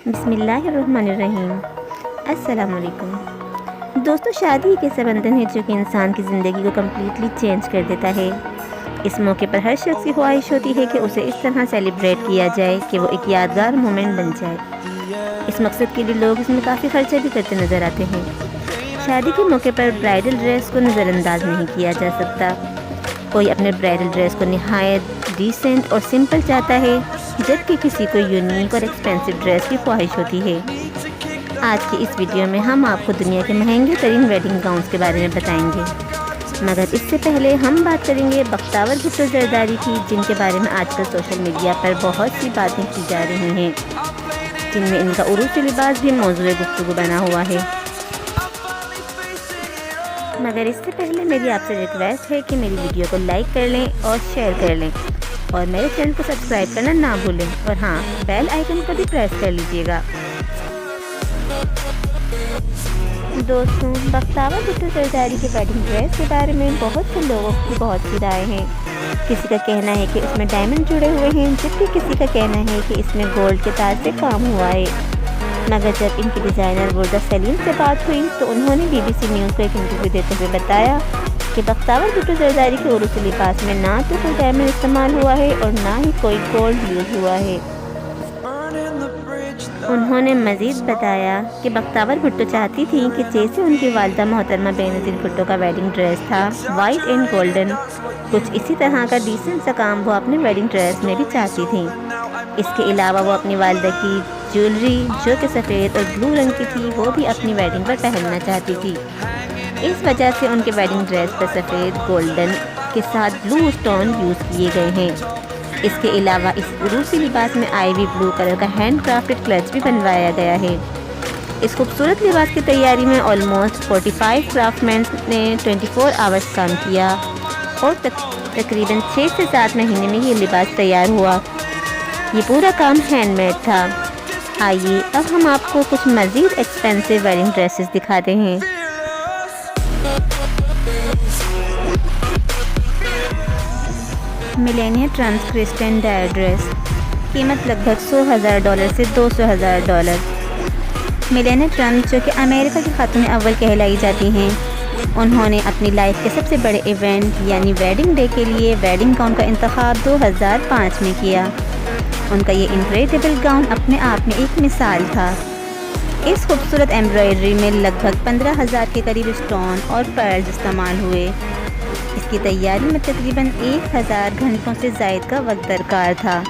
बिस्मिल्लाहिर्रहमानिर्रहीम। अस्सलाम वालेकुम। दोस्तों, शादी एक ऐसा बंधन है जो कि इंसान की ज़िंदगी को कम्प्लीटली चेंज कर देता है। इस मौके पर हर शख्स की ख्वाहिश होती है कि उसे इस तरह सेलिब्रेट किया जाए कि वो एक यादगार मोमेंट बन जाए। इस मकसद के लिए लोग इसमें काफ़ी खर्चा भी करते नज़र आते हैं। शादी के मौके पर ब्राइडल ड्रेस को नज़रअंदाज नहीं किया जा सकता। कोई अपने ब्राइडल ड्रेस को निहायत डिसेंट और सिंपल चाहता है, जबकि किसी को यूनिक और एक्सपेंसिव ड्रेस की ख्वाहिश होती है। आज की इस वीडियो में हम आपको दुनिया के महंगे तरीन वेडिंग गाउन्स के बारे में बताएंगे, मगर इससे पहले हम बात करेंगे बख्तावर भुट्टो जरदारी की, जिनके बारे में आजकल सोशल मीडिया पर बहुत सी बातें की जा रही हैं, जिनमें इनका उरूसी लिबास भी मौजूद गुफ्तगू बना हुआ है। मगर इससे पहले मेरी आपसे रिक्वेस्ट है कि मेरी वीडियो को लाइक कर लें और शेयर कर लें, और मेरे चैनल को सब्सक्राइब करना ना भूलें, और हाँ, बेल आइकन को भी प्रेस कर लीजिएगा। दोस्तों, बख्तावर भुट्टो जरदारी के वेडिंग ड्रेस के बारे में बहुत से लोगों की बहुत सी राय हैं। किसी का कहना है कि इसमें डायमंड जुड़े हुए हैं, जबकि किसी का कहना है कि इसमें गोल्ड के तार से काम हुआ है। मगर जब इनके डिज़ाइनर बुर्दा सलीम से बात हुई तो उन्होंने BBC न्यूज़ को एक इंटरव्यू देते हुए बताया कि बख्तावर भुट्टो जरदारी के उरूसी लिबास में ना तो कोई डायमंड इस्तेमाल हुआ है और ना ही कोई गोल्ड यूज़ हुआ है। उन्होंने मज़ीद बताया कि बख्तावर भुट्टो चाहती थी कि जैसे उनकी वालिदा मोहतरमा बेनज़ीर भुट्टो का वेडिंग ड्रेस था, वाइट एंड गोल्डन, कुछ इसी तरह का डिसेंट सा काम वो अपने वेडिंग ड्रेस में भी चाहती थी। इसके अलावा वो अपनी वालिदा की ज्वेलरी, जो कि सफ़ेद और ब्लू रंग की थी, वो भी अपनी वेडिंग पर पहनना चाहती थी। इस वजह से उनके वेडिंग ड्रेस पर सफ़ेद गोल्डन के साथ ब्लू स्टोन यूज़ किए गए हैं। इसके अलावा इस उरूसी लिबास में आईवी ब्लू कलर का हैंड क्राफ्टेड क्लच भी बनवाया गया है। इस खूबसूरत लिबास की तैयारी में ऑलमोस्ट 45 क्राफ्टमैन ने 24 आवर्स काम किया और तकरीबन 6 से 7 महीने में ये लिबास तैयार हुआ। ये पूरा काम हैंडमेड था। आइए अब हम आपको कुछ मज़ीद एक्सपेंसिव वेडिंग ड्रेसेस दिखाते हैं। Melania Trump Christian Dior dress, कीमत लगभग $100,000 से $200,000। मिलेनिया ट्रम्प, जो कि अमेरिका की खातून अव्वल कहलाई जाती हैं, उन्होंने अपनी लाइफ के सबसे बड़े इवेंट यानी वेडिंग डे के लिए वेडिंग गाउन का इंतखाब 2005 में किया। उनका ये इनक्रेडिबल गाउन अपने आप में एक मिसाल था। इस खूबसूरत एम्ब्रॉयडरी में लगभग 15,000 के करीब स्टोन और पर्ल्स इस्तेमाल हुए। इसकी तैयारी में तकरीबन 1000 घंटों से ज़ायद का वक्त दरकार था।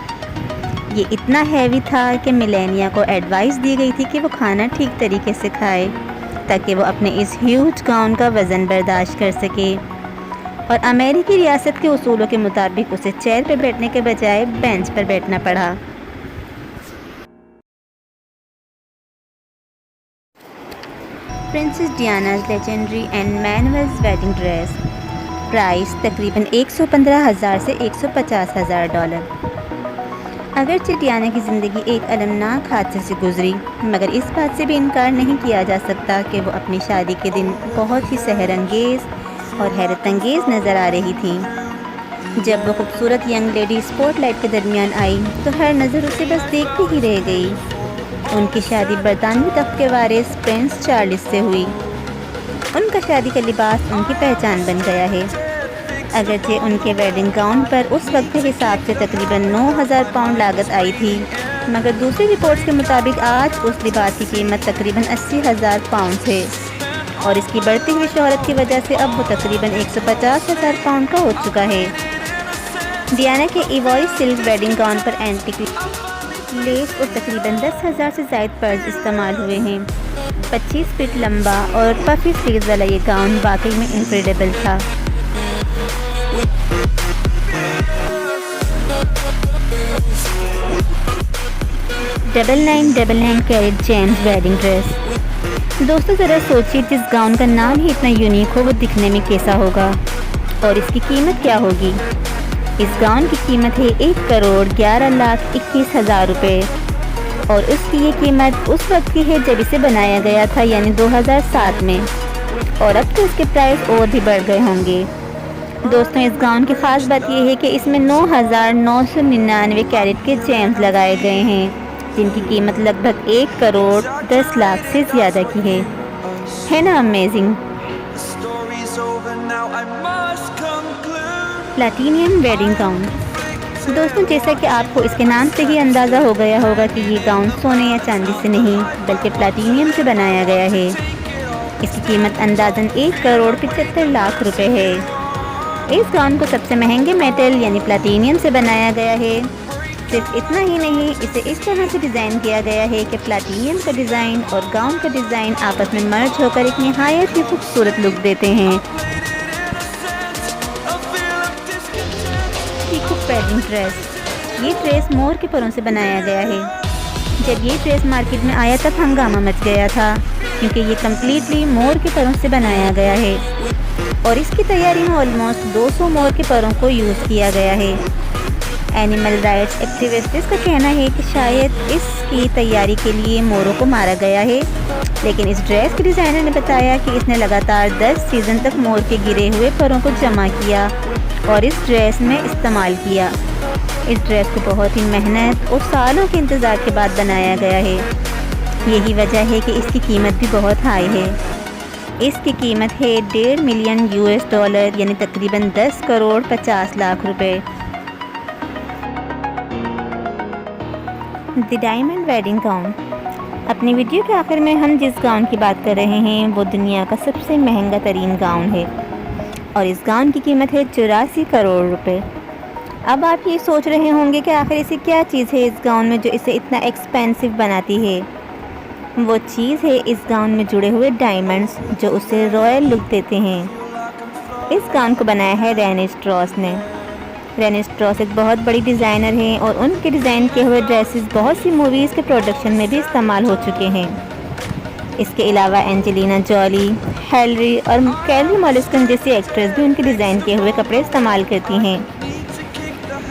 ये इतना हैवी था कि मिलेनिया को एडवाइस दी गई थी कि वो खाना ठीक तरीके से खाए, ताकि वो अपने इस ह्यूज गाउन का वज़न बर्दाश्त कर सके। और अमेरिकी रियासत के उसूलों के मुताबिक उसे चेयर पर बैठने के बजाय बेंच पर बैठना पड़ा। Princess Diana's legendary and Emanuels wedding dress, price तकरीबन $115,000 से $150,000। अगरचे डियाना की ज़िंदगी एक अलमनाक हादसे से गुजरी, मगर इस बात से भी इनकार नहीं किया जा सकता कि वो अपनी शादी के दिन बहुत ही सहरंगेज़ और हैरत अंगेज़ नज़र आ रही थी। जब वो खूबसूरत यंग लेडी स्पॉटलाइट के दरमियान आई तो हर नज़र उसे बस देखती ही रह गई। उनकी शादी बरतानवी तख्त के वारिस प्रिंस चार्ल्स से हुई। उनका शादी का लिबास उनकी पहचान बन गया है। अगरचे उनके वेडिंग गाउन पर उस वक्त के हिसाब से तकरीबन 9,000 पाउंड लागत आई थी, मगर दूसरी रिपोर्ट्स के मुताबिक आज उस लिबास की कीमत तकरीबन 80,000 पाउंड है, और इसकी बढ़ती हुई शोहरत की वजह से अब वो तकरीबन 150,000 पाउंड का हो चुका है। डियाना के इवॉइस सिल्क वेडिंग गाउन पर एंटिक लेस और तकरीबन 10,000 से ज़ायद पर्ल्स इस्तेमाल हुए हैं। 25 फीट लंबा और पफी स्लीव्स वाला ये गाउन वाकई में इनक्रेडिबल था। Double 9 carat gems wedding dress. दोस्तों, ज़रा सोचिए, जिस गाउन का नाम ही इतना यूनिक हो वो दिखने में कैसा होगा, और इसकी कीमत क्या होगी। इस गाउन की कीमत है 1,11,21,000 रुपये, और उसकी ये कीमत उस वक्त की है जब इसे बनाया गया था, यानी 2007 में, और अब तो इसके प्राइस और भी बढ़ गए होंगे। दोस्तों, इस गाउन की ख़ास बात यह है कि इसमें 9,999 कैरेट के जेम्स लगाए गए हैं, जिनकी कीमत लगभग 1 करोड़ 10 लाख से ज़्यादा की है ना अमेजिंग। Platinum wedding gown. दोस्तों, जैसा कि आपको इसके नाम से ही अंदाज़ा हो गया होगा कि ये गाउन सोने या चांदी से नहीं बल्कि प्लैटिनियम से बनाया गया है। इसकी कीमत अंदाज़न 1 करोड़ 75 लाख रुपए है। इस गाउन को सबसे महंगे मेटल यानी प्लैटिनियम से बनाया गया है। सिर्फ इतना ही नहीं, इसे इस तरह से डिज़ाइन किया गया है कि प्लैटिनियम का डिज़ाइन और गाउन का डिज़ाइन आपस में मर्ज होकर एक निहायत ही खूबसूरत लुक देते हैं। Wedding dress. ये ड्रेस मोर के परों से बनाया गया है। जब ये ड्रेस मार्केट में आया तब हंगामा मच गया था क्योंकि ये कम्प्लीटली मोर के परों से बनाया गया है और इसकी तैयारी में ऑलमोस्ट 200 मोर के परों को यूज़ किया गया है। एनिमल राइट्स एक्टिविस्ट्स का कहना है कि शायद इसकी तैयारी के लिए मोरों को मारा गया है, लेकिन इस ड्रेस के डिज़ाइनर ने बताया कि इसने लगातार 10 सीज़न तक मोर के गिरे हुए परों को जमा किया और इस ड्रेस में इस्तेमाल किया। इस ड्रेस को बहुत ही मेहनत और सालों के इंतज़ार के बाद बनाया गया है। यही वजह है कि इसकी कीमत भी बहुत हाई है। इसकी कीमत है $1.5 मिलियन यानी तकरीबन 10 करोड़ 50 लाख रुपए। The diamond wedding gown. अपनी वीडियो के आखिर में हम जिस गाउन की बात कर रहे हैं वो दुनिया का सबसे महंगा तरीन गाउन है और इस गाउन की कीमत है 84 करोड़ रुपए। अब आप ये सोच रहे होंगे कि आखिर ऐसी क्या चीज़ है इस गाउन में जो इसे इतना एक्सपेंसिव बनाती है। वो चीज़ है इस गाउन में जुड़े हुए डायमंड्स जो उसे रॉयल लुक देते हैं। इस गाउन को बनाया है रेनी स्ट्रॉस ने। रेनी स्ट्रॉस एक बहुत बड़ी डिज़ाइनर हैं और उनके डिज़ाइन किए हुए ड्रेसेस बहुत सी मूवीज़ के प्रोडक्शन में भी इस्तेमाल हो चुके हैं। इसके अलावा एंजेलिना जॉली, हेलरी और कैरी मॉलिस्कन जैसी एक्ट्रेस भी उनके डिज़ाइन किए हुए कपड़े इस्तेमाल करती हैं।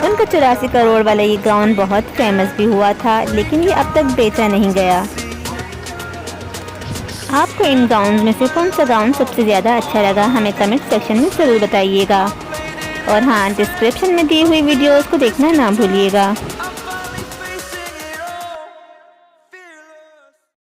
उनका 84 करोड़ वाला ये गाउन बहुत फेमस भी हुआ था, लेकिन ये अब तक बेचा नहीं गया। आपको इन गाउन में से कौन सा गाउन सबसे ज़्यादा अच्छा लगा हमें कमेंट सेक्शन में ज़रूर बताइएगा और हाँ, डिस्क्रिप्शन में दी हुई वीडियोज़ को देखना ना भूलिएगा।